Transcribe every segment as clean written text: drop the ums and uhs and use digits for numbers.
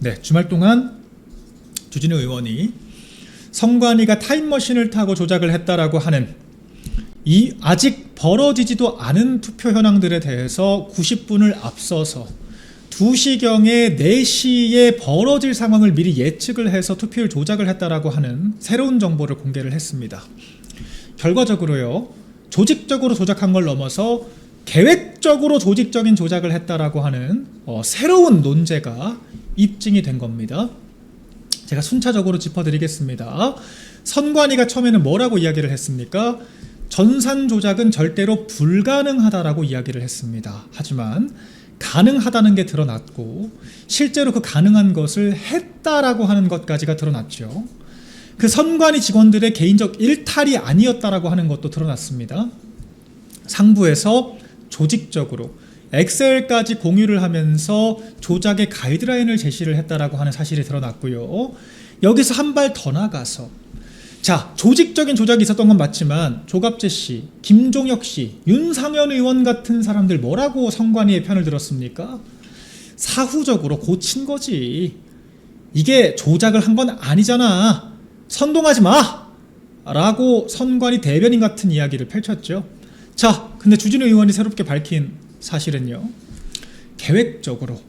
네, 주말 동안 주진우 의원이 선관위가 타임머신을 타고 조작을 했다라고 하는 이 아직 벌어지지도 않은 투표 현황들에 대해서 90분을 앞서서 2시경에 4시에 벌어질 상황을 미리 예측을 해서 투표율 조작을 했다라고 하는 새로운 정보를 공개를 했습니다. 결과적으로요, 조직적으로 조작한 걸 넘어서 계획적으로 조직적인 조작을 했다라고 하는 새로운 논제가 입증이 된 겁니다. 제가 순차적으로 짚어드리겠습니다. 선관위가 처음에는 뭐라고 이야기를 했습니까? 전산 조작은 절대로 불가능하다라고 이야기를 했습니다. 하지만 가능하다는 게 드러났고 실제로 그 가능한 것을 했다라고 하는 것까지가 드러났죠. 그 선관위 직원들의 개인적 일탈이 아니었다라고 하는 것도 드러났습니다. 상부에서 조직적으로 엑셀까지 공유를 하면서 조작의 가이드라인을 제시를 했다라고 하는 사실이 드러났고요. 여기서 한 발 더 나가서 조직적인 조작이 있었던 건 맞지만 조갑재 씨, 김종혁 씨, 윤상현 의원 같은 사람들 뭐라고 선관위의 편을 들었습니까? 사후적으로 고친 거지. 이게 조작을 한 건 아니잖아. 선동하지 마! 라고 선관위 대변인 같은 이야기를 펼쳤죠. 근데 주진우 의원이 새롭게 밝힌 사실은요, 계획적으로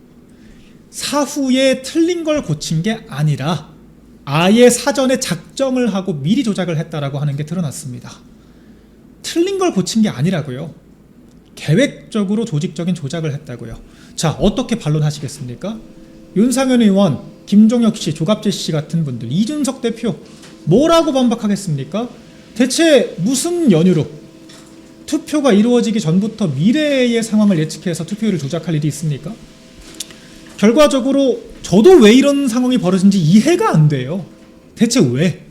사후에 틀린 걸 고친 게 아니라 아예 사전에 작정을 하고 미리 조작을 했다라고 하는 게 드러났습니다. 틀린 걸 고친 게 아니라고요. 계획적으로 조직적인 조작을 했다고요. 어떻게 반론하시겠습니까? 윤상현 의원, 김종혁 씨, 조갑재 씨 같은 분들, 이준석 대표 뭐라고 반박하겠습니까? 대체 무슨 연유로 투표가 이루어지기 전부터 미래의 상황을 예측해서 투표율을 조작할 일이 있습니까? 결과적으로 저도 왜 이런 상황이 벌어진지 이해가 안 돼요. 대체 왜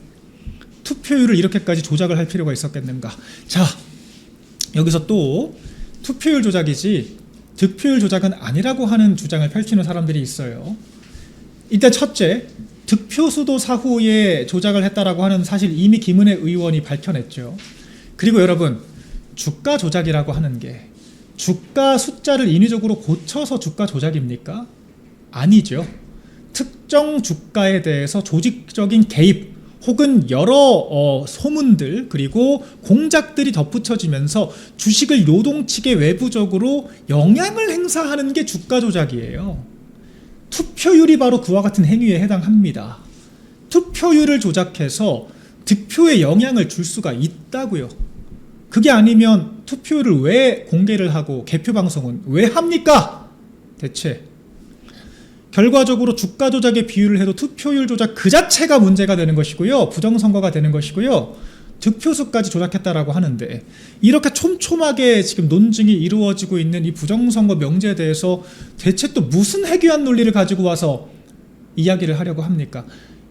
투표율을 이렇게까지 조작을 할 필요가 있었겠는가? 여기서 또 투표율 조작이지 득표율 조작은 아니라고 하는 주장을 펼치는 사람들이 있어요. 일단 첫째, 득표수도 사후에 조작을 했다라고 하는 사실 이미 김은혜 의원이 밝혀냈죠. 그리고 여러분, 주가 조작이라고 하는 게 주가 숫자를 인위적으로 고쳐서 주가 조작입니까? 아니죠. 특정 주가에 대해서 조직적인 개입 혹은 여러 소문들 그리고 공작들이 덧붙여지면서 주식을 요동치게 외부적으로 영향을 행사하는 게 주가 조작이에요. 투표율이 바로 그와 같은 행위에 해당합니다. 투표율을 조작해서 득표에 영향을 줄 수가 있다고요. 그게 아니면 투표율을 왜 공개를 하고 개표 방송은 왜 합니까? 대체 결과적으로 주가 조작의 비유를 해도 투표율 조작 그 자체가 문제가 되는 것이고요, 부정선거가 되는 것이고요, 득표수까지 조작했다라고 하는데 이렇게 촘촘하게 지금 논증이 이루어지고 있는 이 부정선거 명제에 대해서 대체 또 무슨 해괴한 논리를 가지고 와서 이야기를 하려고 합니까?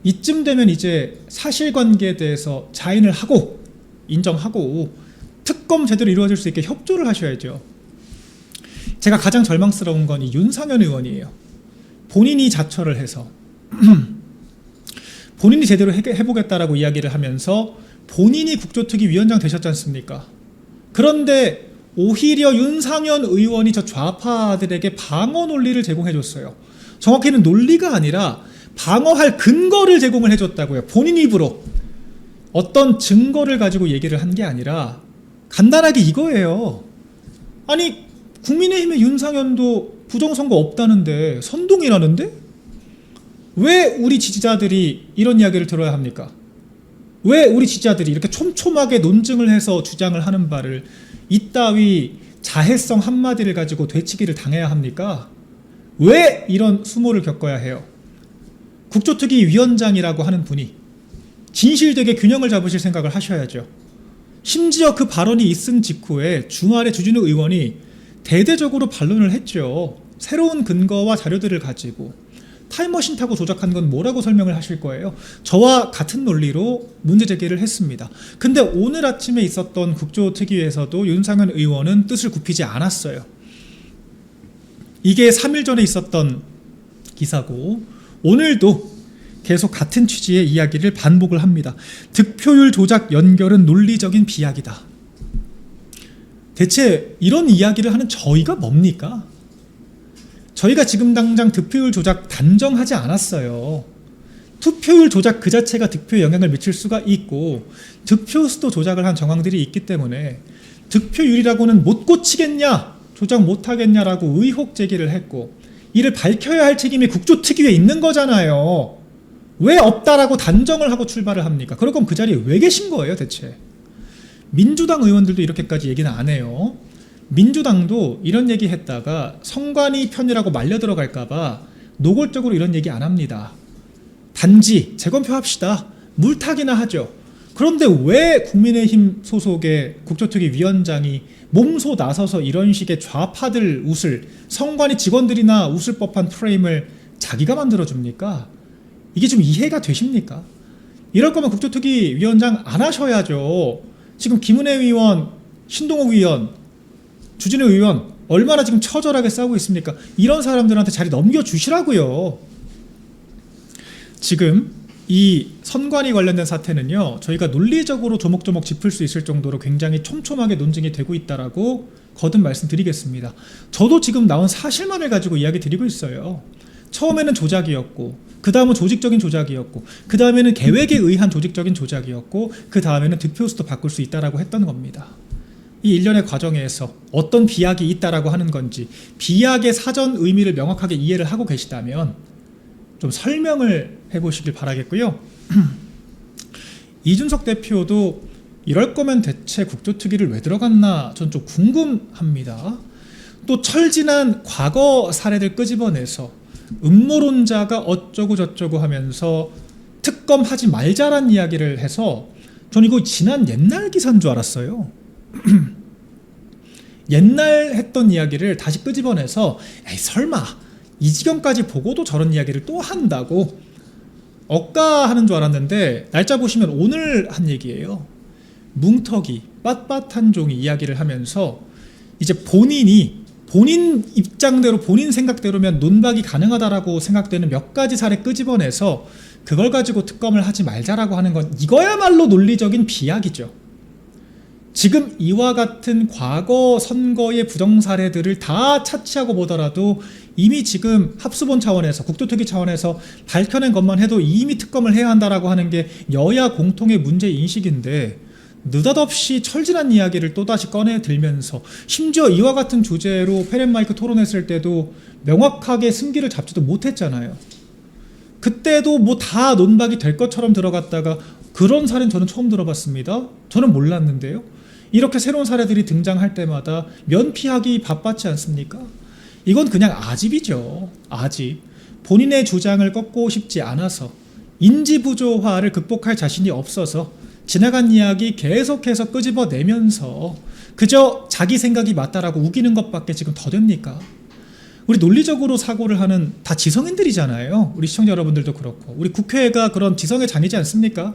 이쯤 되면 이제 사실관계에 대해서 자인을 하고 인정하고 특검 제대로 이루어질 수 있게 협조를 하셔야죠. 제가 가장 절망스러운 건 이 윤상현 의원이에요. 본인이 자처를 해서 본인이 제대로 해보겠다라고 이야기를 하면서 본인이 국조특위위원장 되셨지 않습니까? 그런데 오히려 윤상현 의원이 저 좌파들에게 방어 논리를 제공해줬어요. 정확히는 논리가 아니라 방어할 근거를 제공을 해줬다고요. 본인 입으로 어떤 증거를 가지고 얘기를 한 게 아니라 간단하게 이거예요. 아니, 국민의힘의 윤상현도 부정선거 없다는데 선동이라는데? 왜 우리 지지자들이 이런 이야기를 들어야 합니까? 왜 우리 지지자들이 이렇게 촘촘하게 논증을 해서 주장을 하는 바를 이따위 자해성 한마디를 가지고 되치기를 당해야 합니까? 왜 이런 수모를 겪어야 해요? 국조특위 위원장이라고 하는 분이 진실되게 균형을 잡으실 생각을 하셔야죠. 심지어 그 발언이 있은 직후에 주말에 주진우 의원이 대대적으로 반론을 했죠. 새로운 근거와 자료들을 가지고 타임머신 타고 조작한 건 뭐라고 설명을 하실 거예요? 저와 같은 논리로 문제 제기를 했습니다. 근데 오늘 아침에 있었던 국조특위에서도 윤상현 의원은 뜻을 굽히지 않았어요. 이게 3일 전에 있었던 기사고 오늘도 계속 같은 취지의 이야기를 반복을 합니다. 득표율 조작 연결은 논리적인 비약이다. 대체 이런 이야기를 하는 저희가 뭡니까? 저희가 지금 당장 득표율 조작 단정하지 않았어요. 투표율 조작 그 자체가 득표에 영향을 미칠 수가 있고 득표 수도 조작을 한 정황들이 있기 때문에 득표율이라고는 못 고치겠냐, 조작 못하겠냐라고 의혹 제기를 했고 이를 밝혀야 할 책임이 국조특위에 있는 거잖아요. 왜 없다라고 단정을 하고 출발을 합니까? 그럴 거면 그 자리에 왜 계신 거예요 대체? 민주당 의원들도 이렇게까지 얘기는 안 해요. 민주당도 이런 얘기 했다가 선관위 편이라고 말려 들어갈까봐 노골적으로 이런 얘기 안 합니다. 단지 재검표 합시다. 물타기나 하죠. 그런데 왜 국민의힘 소속의 국조특위 위원장이 몸소 나서서 이런 식의 좌파들 웃을, 선관위 직원들이나 웃을 법한 프레임을 자기가 만들어줍니까? 이게 좀 이해가 되십니까? 이럴 거면 국조특위 위원장 안 하셔야죠. 지금 김은혜 의원, 신동욱 의원, 주진우 의원 얼마나 지금 처절하게 싸우고 있습니까? 이런 사람들한테 자리 넘겨주시라고요. 지금 이 선관위 관련된 사태는요, 저희가 논리적으로 조목조목 짚을 수 있을 정도로 굉장히 촘촘하게 논증이 되고 있다라고 거듭 말씀드리겠습니다. 저도 지금 나온 사실만을 가지고 이야기 드리고 있어요. 처음에는 조작이었고, 그 다음은 조직적인 조작이었고, 그 다음에는 계획에 의한 조직적인 조작이었고, 그 다음에는 득표수도 바꿀 수 있다라고 했던 겁니다. 이 일련의 과정에서 어떤 비약이 있다라고 하는 건지, 비약의 사전 의미를 명확하게 이해를 하고 계시다면 좀 설명을 해보시길 바라겠고요. 이준석 대표도 이럴 거면 대체 국조특위를 왜 들어갔나 전 좀 궁금합니다. 또 철진한 과거 사례들 끄집어내서 음모론자가 어쩌고 저쩌고 하면서 특검하지 말자란 이야기를 해서 전 이거 지난 옛날 기사인 줄 알았어요. 옛날 했던 이야기를 다시 끄집어내서 에이 설마 이 지경까지 보고도 저런 이야기를 또 한다고 억까하는 줄 알았는데 날짜 보시면 오늘 한 얘기예요. 뭉터기 빳빳한 종이 이야기를 하면서 이제 본인 입장대로 본인 생각대로면 논박이 가능하다라고 생각되는 몇 가지 사례 끄집어내서 그걸 가지고 특검을 하지 말자라고 하는 건 이거야말로 논리적인 비약이죠. 지금 이와 같은 과거 선거의 부정 사례들을 다 차치하고 보더라도 이미 지금 합수본 차원에서 국조특위 차원에서 밝혀낸 것만 해도 이미 특검을 해야 한다라고 하는 게 여야 공통의 문제 인식인데 느닷없이 철진한 이야기를 또다시 꺼내 들면서 심지어 이와 같은 주제로 펜앤마이크 토론했을 때도 명확하게 승기를 잡지도 못했잖아요. 그때도 뭐 다 논박이 될 것처럼 들어갔다가 그런 사례는 저는 처음 들어봤습니다. 저는 몰랐는데요. 이렇게 새로운 사례들이 등장할 때마다 면피하기 바빴지 않습니까? 이건 그냥 아집이죠. 아집. 본인의 주장을 꺾고 싶지 않아서 인지부조화를 극복할 자신이 없어서 지나간 이야기 계속해서 끄집어내면서 그저 자기 생각이 맞다라고 우기는 것밖에 지금 더 됩니까? 우리 논리적으로 사고를 하는 다 지성인들이잖아요. 우리 시청자 여러분들도 그렇고 우리 국회가 그런 지성의 장이지 않습니까?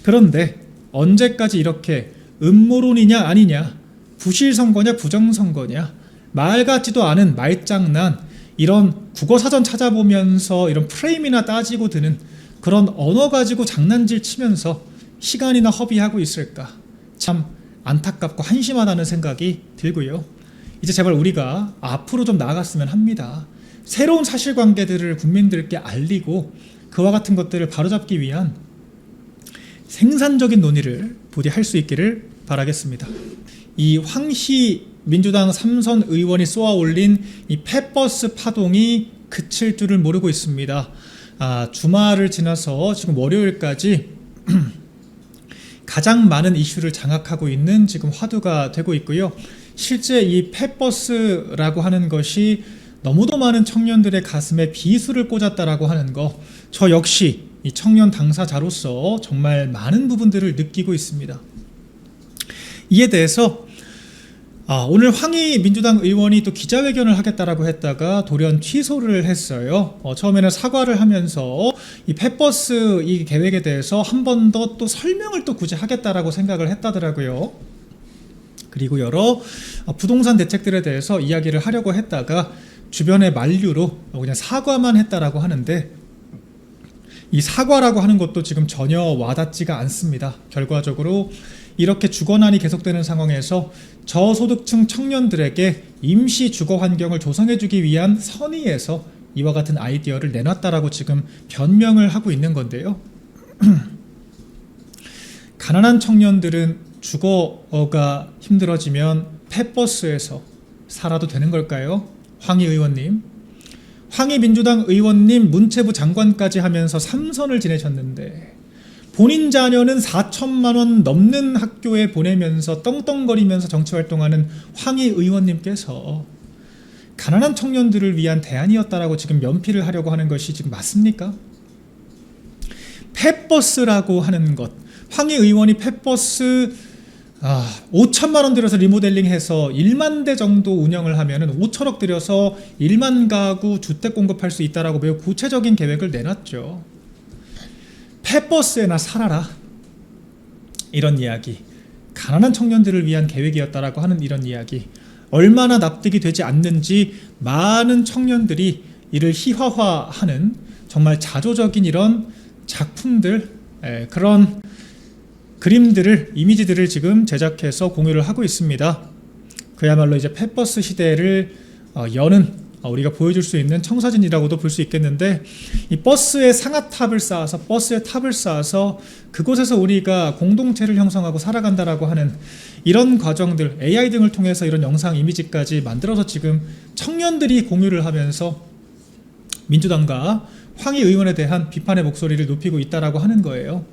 그런데 언제까지 이렇게 음모론이냐 아니냐, 부실선거냐 부정선거냐, 말 같지도 않은 말장난, 이런 국어사전 찾아보면서 이런 프레임이나 따지고 드는 그런 언어 가지고 장난질 치면서 시간이나 허비하고 있을까? 참 안타깝고 한심하다는 생각이 들고요. 이제 제발 우리가 앞으로 좀 나아갔으면 합니다. 새로운 사실관계들을 국민들께 알리고 그와 같은 것들을 바로잡기 위한 생산적인 논의를 부디 할 수 있기를 바라겠습니다. 이 황희 민주당 3선 의원이 쏘아 올린 이 펫버스 파동이 그칠 줄을 모르고 있습니다. 주말을 지나서 지금 월요일까지 가장 많은 이슈를 장악하고 있는 지금 화두가 되고 있고요. 실제 이 펫버스라고 하는 것이 너무도 많은 청년들의 가슴에 비수를 꽂았다라고 하는 거, 저 역시 이 청년 당사자로서 정말 많은 부분들을 느끼고 있습니다. 이에 대해서 오늘 황희 민주당 의원이 또 기자회견을 하겠다라고 했다가 돌연 취소를 했어요. 처음에는 사과를 하면서 이 펫버스 이 계획에 대해서 한 번 더 또 설명을 또 굳이 하겠다라고 생각을 했다더라고요. 그리고 여러 부동산 대책들에 대해서 이야기를 하려고 했다가 주변의 만류로 그냥 사과만 했다라고 하는데, 이 사과라고 하는 것도 지금 전혀 와닿지가 않습니다. 결과적으로 이렇게 주거난이 계속되는 상황에서 저소득층 청년들에게 임시 주거 환경을 조성해주기 위한 선의에서 이와 같은 아이디어를 내놨다라고 지금 변명을 하고 있는 건데요. 가난한 청년들은 주거가 힘들어지면 폐버스에서 살아도 되는 걸까요? 황희 의원님, 황희 민주당 의원님 문체부 장관까지 하면서 3선을 지내셨는데 본인 자녀는 4천만 원 넘는 학교에 보내면서 떵떵거리면서 정치활동하는 황희 의원님께서 가난한 청년들을 위한 대안이었다라고 지금 면피를 하려고 하는 것이 지금 맞습니까? 폐버스라고 하는 것, 황희 의원이 폐버스 5천만 원 들여서 리모델링해서 1만 대 정도 운영을 하면은 5천억 들여서 1만 가구 주택 공급할 수 있다라고 매우 구체적인 계획을 내놨죠. 폐버스에나 살아라, 이런 이야기, 가난한 청년들을 위한 계획이었다라고 하는 이런 이야기, 얼마나 납득이 되지 않는지 많은 청년들이 이를 희화화하는 정말 자조적인 이런 작품들, 그런 그림들을, 이미지들을 지금 제작해서 공유를 하고 있습니다. 그야말로 이제 펫버스 시대를 여는 우리가 보여줄 수 있는 청사진이라고도 볼 수 있겠는데, 이 버스에 상아탑을 쌓아서, 버스에 탑을 쌓아서 그곳에서 우리가 공동체를 형성하고 살아간다라고 하는 이런 과정들, AI 등을 통해서 이런 영상 이미지까지 만들어서 지금 청년들이 공유를 하면서 민주당과 황희 의원에 대한 비판의 목소리를 높이고 있다라고 하는 거예요.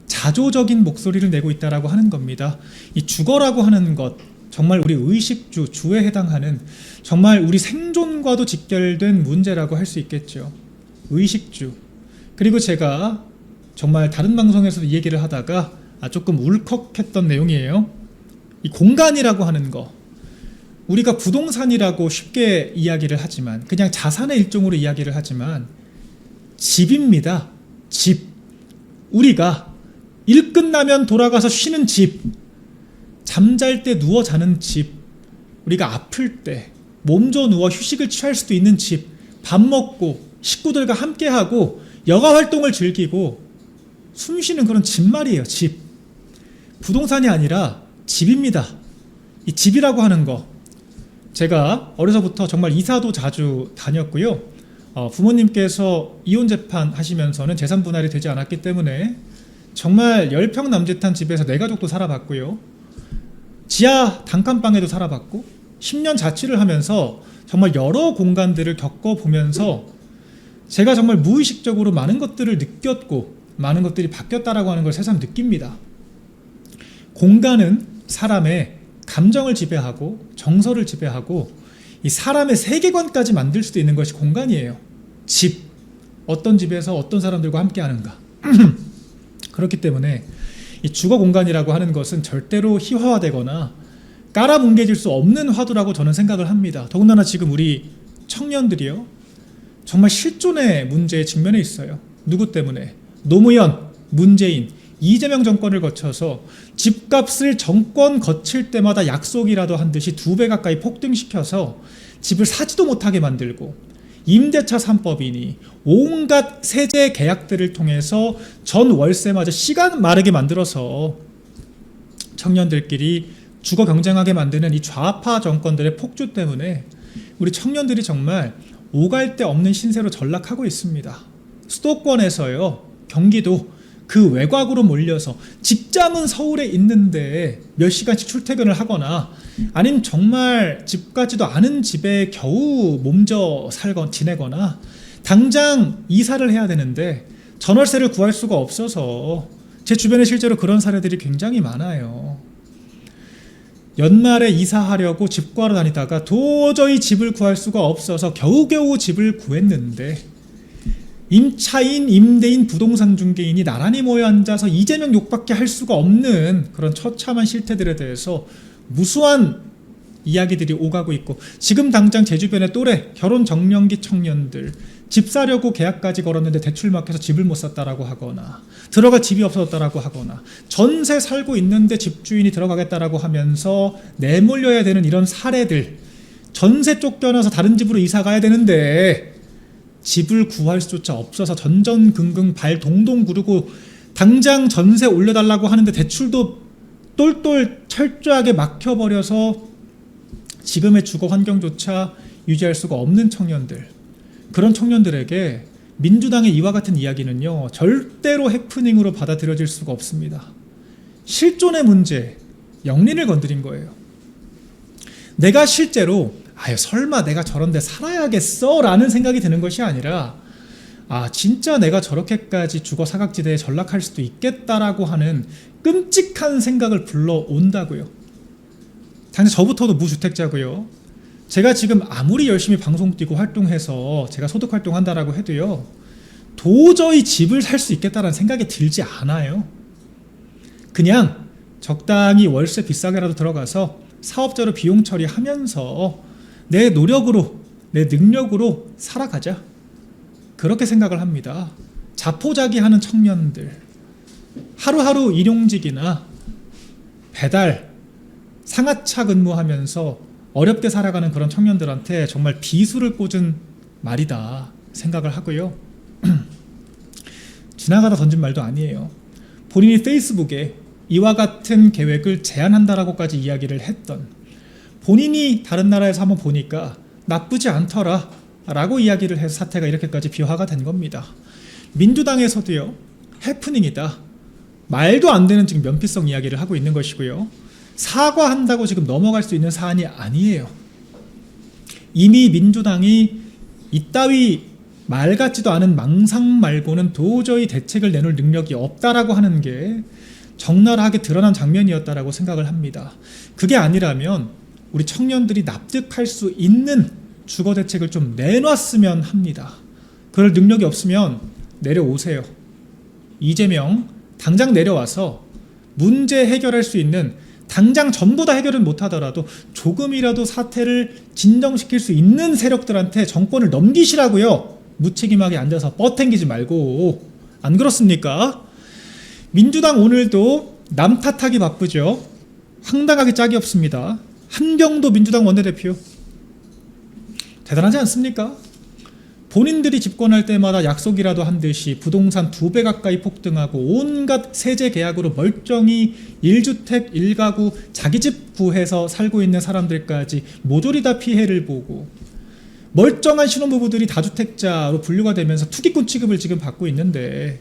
자조적인 목소리를 내고 있다라고 하는 겁니다. 이 주거라고 하는 것, 정말 우리 의식주, 주에 해당하는 정말 우리 생존과도 직결된 문제라고 할 수 있겠죠. 의식주. 그리고 제가 정말 다른 방송에서도 이 얘기를 하다가 조금 울컥했던 내용이에요. 이 공간이라고 하는 거, 우리가 부동산이라고 쉽게 이야기를 하지만, 그냥 자산의 일종으로 이야기를 하지만 집입니다. 집. 우리가 일 끝나면 돌아가서 쉬는 집, 잠잘 때 누워 자는 집, 우리가 아플 때 몸져 누워 휴식을 취할 수도 있는 집, 밥 먹고 식구들과 함께하고 여가 활동을 즐기고 숨 쉬는 그런 집 말이에요. 집. 부동산이 아니라 집입니다. 이 집이라고 하는 거, 제가 어려서부터 정말 이사도 자주 다녔고요. 부모님께서 이혼 재판 하시면서는 재산 분할이 되지 않았기 때문에 정말 10평 남짓한 집에서 내 가족도 살아봤고요. 지하 단칸방에도 살아봤고 10년 자취를 하면서 정말 여러 공간들을 겪어보면서 제가 정말 무의식적으로 많은 것들을 느꼈고 많은 것들이 바뀌었다라고 하는 걸 새삼 느낍니다. 공간은 사람의 감정을 지배하고 정서를 지배하고 이 사람의 세계관까지 만들 수도 있는 것이 공간이에요. 집, 어떤 집에서 어떤 사람들과 함께 하는가. 그렇기 때문에 이 주거 공간이라고 하는 것은 절대로 희화화되거나 깔아뭉개질 수 없는 화두라고 저는 생각을 합니다. 더군다나 지금 우리 청년들이요, 정말 실존의 문제에 직면해 있어요. 누구 때문에? 노무현, 문재인, 이재명 정권을 거쳐서 집값을 정권 거칠 때마다 약속이라도 한 듯이 2배 가까이 폭등시켜서 집을 사지도 못하게 만들고, 임대차 3법이니 온갖 세제 계약들을 통해서 전 월세마저 시간 마르게 만들어서 청년들끼리 주거 경쟁하게 만드는 이 좌파 정권들의 폭주 때문에 우리 청년들이 정말 오갈 데 없는 신세로 전락하고 있습니다. 수도권에서요, 경기도 그 외곽으로 몰려서 직장은 서울에 있는데 몇 시간씩 출퇴근을 하거나, 아니면 정말 집 같지도 않은 집에 겨우 몸져 지내거나, 당장 이사를 해야 되는데 전월세를 구할 수가 없어서, 제 주변에 실제로 그런 사례들이 굉장히 많아요. 연말에 이사하려고 집 구하러 다니다가 도저히 집을 구할 수가 없어서 겨우겨우 집을 구했는데, 임차인, 임대인, 부동산 중개인이 나란히 모여 앉아서 이재명 욕밖에 할 수가 없는 그런 처참한 실태들에 대해서 무수한 이야기들이 오가고 있고, 지금 당장 제 주변의 또래 결혼 정년기 청년들, 집 사려고 계약까지 걸었는데 대출 막혀서 집을 못 샀다라고 하거나, 들어갈 집이 없어졌다라고 하거나, 전세 살고 있는데 집주인이 들어가겠다라고 하면서 내몰려야 되는 이런 사례들, 전세 쫓겨나서 다른 집으로 이사 가야 되는데 집을 구할 수조차 없어서 전전긍긍 발 동동 구르고 당장 전세 올려달라고 하는데 대출도 똘똘 철저하게 막혀버려서 지금의 주거 환경조차 유지할 수가 없는 청년들, 그런 청년들에게 민주당의 이와 같은 이야기는요, 절대로 해프닝으로 받아들여질 수가 없습니다. 실존의 문제, 영린을 건드린 거예요. 내가 실제로 설마 내가 저런 데 살아야겠어? 라는 생각이 드는 것이 아니라 진짜 내가 저렇게까지 주거 사각지대에 전락할 수도 있겠다라고 하는 끔찍한 생각을 불러온다고요. 당장 저부터도 무주택자고요. 제가 지금 아무리 열심히 방송 뛰고 활동해서 제가 소득 활동한다라고 해도요, 도저히 집을 살 수 있겠다라는 생각이 들지 않아요. 그냥 적당히 월세 비싸게라도 들어가서 사업자로 비용 처리하면서 내 노력으로, 내 능력으로 살아가자, 그렇게 생각을 합니다. 자포자기하는 청년들, 하루하루 일용직이나 배달, 상하차 근무하면서 어렵게 살아가는 그런 청년들한테 정말 비수를 꽂은 말이다 생각을 하고요. 지나가다 던진 말도 아니에요. 본인이 페이스북에 이와 같은 계획을 제안한다라고까지 이야기를 했던, 본인이 다른 나라에서 한번 보니까 나쁘지 않더라 라고 이야기를 해서 사태가 이렇게까지 비화가 된 겁니다. 민주당에서도요, 해프닝이다, 말도 안 되는 지금 면피성 이야기를 하고 있는 것이고요, 사과한다고 지금 넘어갈 수 있는 사안이 아니에요. 이미 민주당이 이따위 말 같지도 않은 망상 말고는 도저히 대책을 내놓을 능력이 없다라고 하는 게 적나라하게 드러난 장면이었다라고 생각을 합니다. 그게 아니라면 우리 청년들이 납득할 수 있는 주거 대책을 좀 내놨으면 합니다. 그럴 능력이 없으면 내려오세요. 이재명 당장 내려와서 문제 해결할 수 있는, 당장 전부 다 해결은 못하더라도 조금이라도 사태를 진정시킬 수 있는 세력들한테 정권을 넘기시라고요. 무책임하게 앉아서 뻗탱기지 말고. 안 그렇습니까? 민주당 오늘도 남 탓하기 바쁘죠. 황당하게 짝이 없습니다. 한경도 민주당 원내대표 대단하지 않습니까? 본인들이 집권할 때마다 약속이라도 한 듯이 부동산 2배 가까이 폭등하고 온갖 세제 계약으로 멀쩡히 1주택 1가구 자기 집 구해서 살고 있는 사람들까지 모조리 다 피해를 보고, 멀쩡한 신혼부부들이 다주택자로 분류가 되면서 투기꾼 취급을 지금 받고 있는데,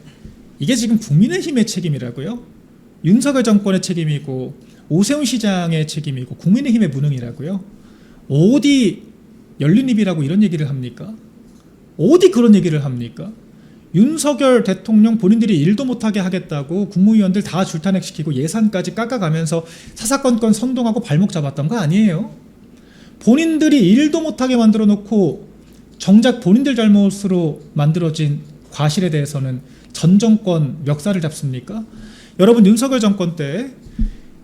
이게 지금 국민의힘의 책임이라고요? 윤석열 정권의 책임이고 오세훈 시장의 책임이고 국민의힘의 무능이라고요? 어디 열린입이라고 이런 얘기를 합니까? 어디 그런 얘기를 합니까? 윤석열 대통령 본인들이 일도 못하게 하겠다고 국무위원들 다 줄탄핵시키고 예산까지 깎아가면서 사사건건 선동하고 발목 잡았던 거 아니에요? 본인들이 일도 못하게 만들어 놓고 정작 본인들 잘못으로 만들어진 과실에 대해서는 전 정권 멱살을 잡습니까? 여러분, 윤석열 정권 때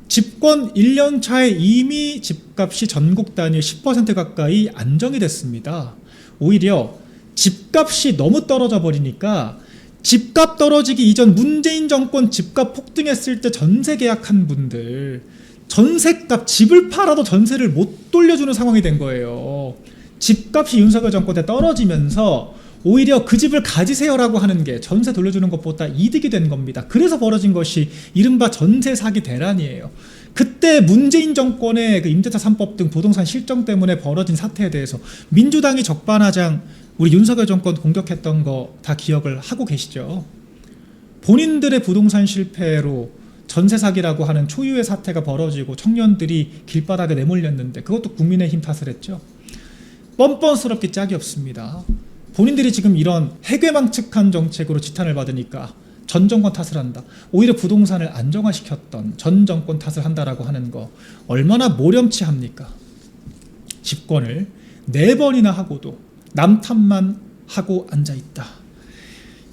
집권 1년 차에 이미 집값이 전국 단위 10% 가까이 안정이 됐습니다. 오히려 집값이 너무 떨어져 버리니까 집값 떨어지기 이전 문재인 정권 집값 폭등했을 때 전세 계약한 분들, 전세값, 집을 팔아도 전세를 못 돌려주는 상황이 된 거예요. 집값이 윤석열 정권 때 떨어지면서 오히려 그 집을 가지세요라고 하는 게 전세 돌려주는 것보다 이득이 된 겁니다. 그래서 벌어진 것이 이른바 전세 사기 대란이에요. 그때 문재인 정권의 그 임대차 3법 등 부동산 실정 때문에 벌어진 사태에 대해서 민주당이 적반하장 우리 윤석열 정권 공격했던 거 다 기억을 하고 계시죠? 본인들의 부동산 실패로 전세 사기라고 하는 초유의 사태가 벌어지고 청년들이 길바닥에 내몰렸는데 그것도 국민의힘 탓을 했죠. 뻔뻔스럽게 짝이 없습니다. 본인들이 지금 이런 해괴망측한 정책으로 지탄을 받으니까 전 정권 탓을 한다. 오히려 부동산을 안정화시켰던 전 정권 탓을 한다라고 하는 거 얼마나 모렴치합니까? 집권을 4번이나 하고도 남 탓만 하고 앉아있다.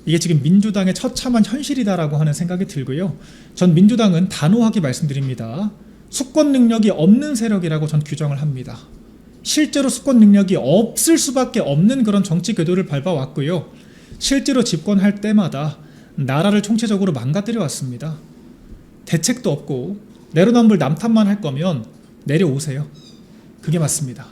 이게 지금 민주당의 처참한 현실이다라고 하는 생각이 들고요. 전 민주당은 단호하게 말씀드립니다. 수권 능력이 없는 세력이라고 전 규정을 합니다. 실제로 수권 능력이 없을 수밖에 없는 그런 정치 궤도를 밟아왔고요. 실제로 집권할 때마다 나라를 총체적으로 망가뜨려 왔습니다. 대책도 없고 내로남불 남 탓만 할 거면 내려오세요. 그게 맞습니다.